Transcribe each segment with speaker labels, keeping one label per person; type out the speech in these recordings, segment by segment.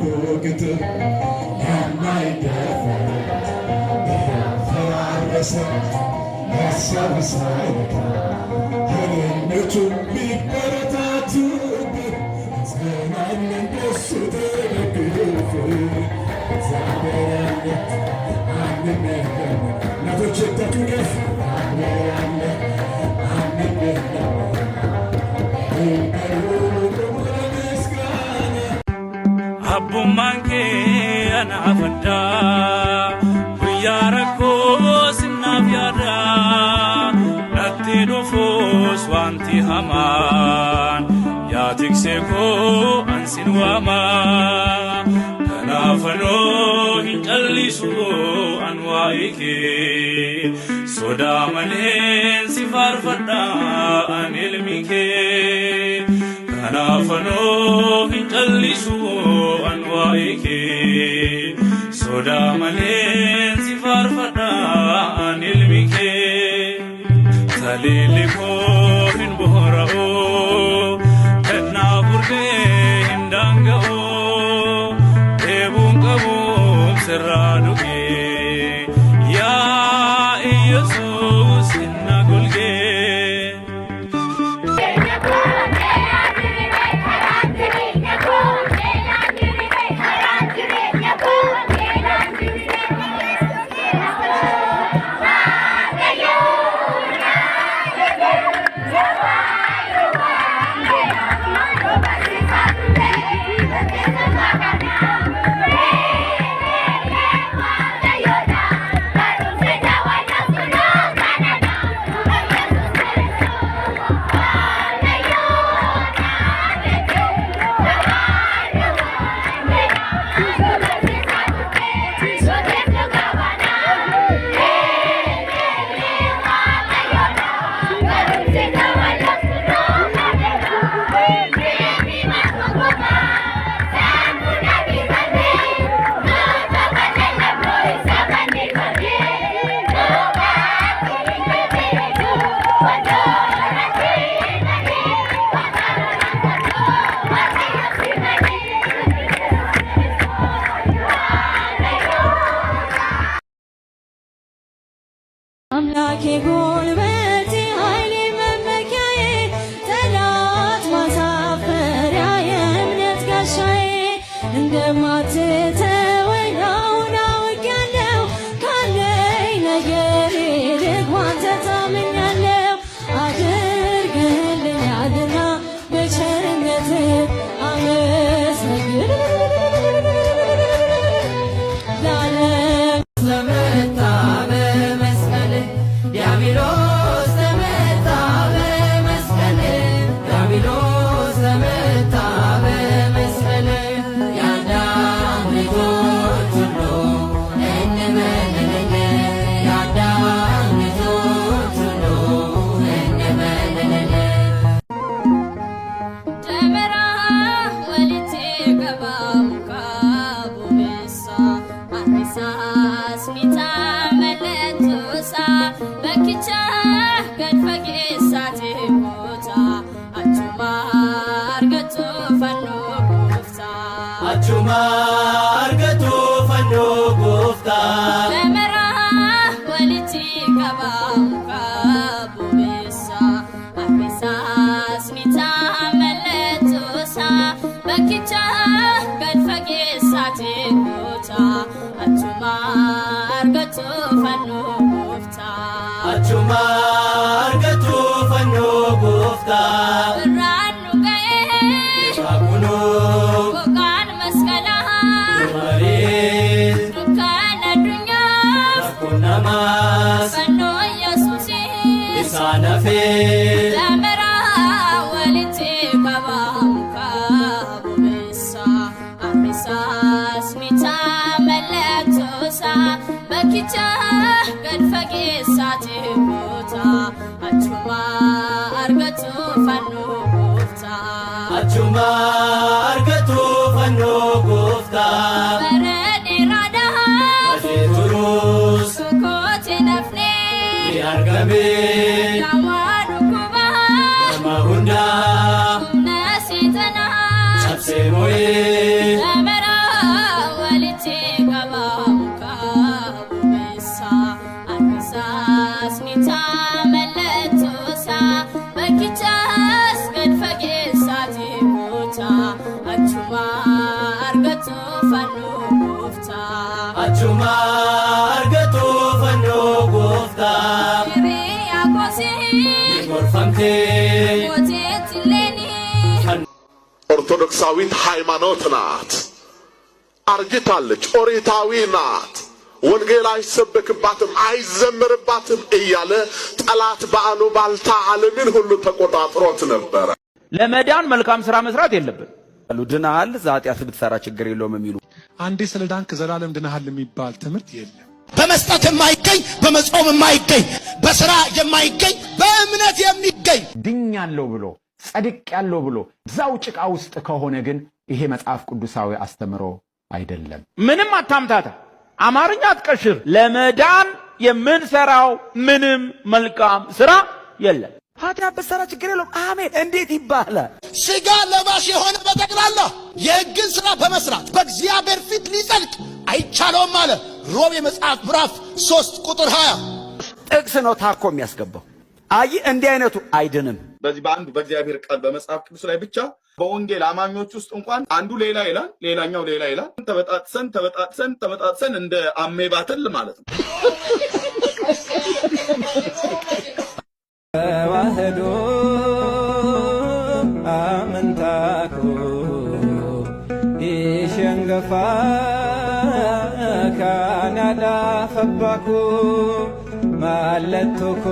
Speaker 1: ግጥም የማይደፈር ያፈራረሰ ሀሳብ ሳይነካ እኔነቱን ቢበረታቱብን እንጸናለን በሱ ተደግፍ እግዚአብሔር ያለ አንነገር እናቶች ተቱገፍ ያለ አንነገር
Speaker 2: Abbummaan kee anaaf addaa guyyaa rakkoo sinnaaf yaada natti dhufuus wanti hamaan yaa tiksee koo ansin waama kanaaf anoo hin callisu an waa'ee kee sodaa maleen si faarfadha an ilmi kee kanaaf anoo hin callisu an waa'ee kee sodaa maleen si faarfadha an ilmi kee taleelli koo hin boora'oo kennaa furdee hin daanga'oo deebuun qabuun sirraa dhugee yaa Iyyasuus hinna golgee.
Speaker 3: አምላኬ ጉልበቴ ኃይሌ መመኪያዬ ጠላት ማሳፈሪያ የእምነት ጋሻዬ እንደማትተወኝ አሁን አውቄያለሁ ካለኝ ነገር ይልቅ ባንተ ታምኛለሁ አድርገህልኛልና በቸርነትህ አመስግን
Speaker 4: Achuma argatu fanno gofta
Speaker 3: Lemera waliti kabamuka bubesa Apisa smita meletusa Bakicha gadfagesa tikota Achuma argatu fanno gofta
Speaker 4: Achuma argatu fanno gofta
Speaker 3: Ranu gae
Speaker 4: Shakuno
Speaker 3: Fanno Yesusi
Speaker 4: Isana fe
Speaker 3: Lamera waliti kabamuka bubesa Apisa smita meletusa Bakicha gadfagesa tikota Achuma argatu fanno gofta
Speaker 4: Achuma argatu fanno gofta
Speaker 3: Barani rada
Speaker 4: Asheturus
Speaker 3: Sukote nafne
Speaker 4: Argame
Speaker 3: Kamadu kuba
Speaker 4: Mahunda
Speaker 3: Kumna sitana
Speaker 4: Chapse moye
Speaker 3: Lamera argatu fanno gofta
Speaker 4: achuma argatu fanno gofta
Speaker 3: riya kosi
Speaker 4: gorfamte
Speaker 3: motetleni
Speaker 5: ኦርቶዶክሳዊት ሃይማኖት ናት አርጅታለች ኦሪታዊ ናት ወንጌል አይሰበክባትም አይዘመርባትም እያለ ጠላት በአሉ ባልታ ዓለምን ሁሉ ተቆጣጥሮት ነበር
Speaker 6: ለመዳን መልካም ሥራ መስራት የለብን ድናል ዛጢያት ብትሰራ ችግር የለውም የሚሉ
Speaker 7: አንዴ ስለዳንክ ዘላለም ድናል የሚባል ትምህርት የለም
Speaker 8: በመስጠት የማይገኝ በመጾም የማይገኝ በሥራ የማይገኝ በእምነት የሚገኝ
Speaker 9: ድኛለሁ ብሎ ጸድቅ ያለው ብሎ ዛው ጭቃ ውስጥ ከሆነ ግን ይሄ መጽሐፍ ቅዱሳዊ አስተምሮ አይደለም
Speaker 6: ምንም አታምታታ አማርኛ አትቀሽር ለመዳን የምንሰራው ምንም መልካም ሥራ የለም ኃጢአት በሰራ ችግር የለውም አሜን እንዴት ይባላል
Speaker 8: ሥጋ ለባሽ የሆነ በጠቅላላ የሕግን ሥራ በመስራት በእግዚአብሔር ፊት ሊጸድቅ አይቻለውም አለ ሮሜ መጽሐፍ ምዕራፍ 3 ቁጥር 20
Speaker 6: ጥቅስ ነው ታኮ የሚያስገባው አይ እንዲህ አይነቱ አይድንም
Speaker 10: በዚህ በአንዱ በእግዚአብሔር ቃል በመጽሐፍ ቅዱስ ላይ ብቻ በወንጌል አማኞች ውስጥ እንኳን አንዱ ሌላ ይላል ሌላኛው ሌላ ይላል ተበጣጥሰን እንደ አሜባትል ማለት ነው
Speaker 11: ተዋህዶ አመንታኩ ይሸንገፋ ካናዳ ፈባኩ ማለቶኮ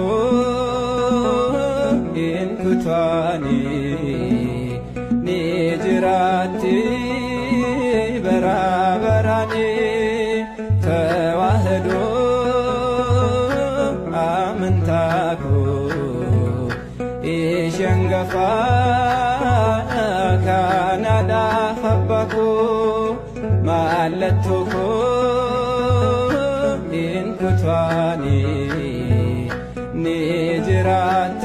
Speaker 11: ኢንኩቷኒ ኒጅራቲ በራበራኒ ተዋህዶ አመንታኩ ኢሸንገፋ ካናዳ ፈባኩ ማለቶኮ ኢንኩቷኒ ኒጅራቲ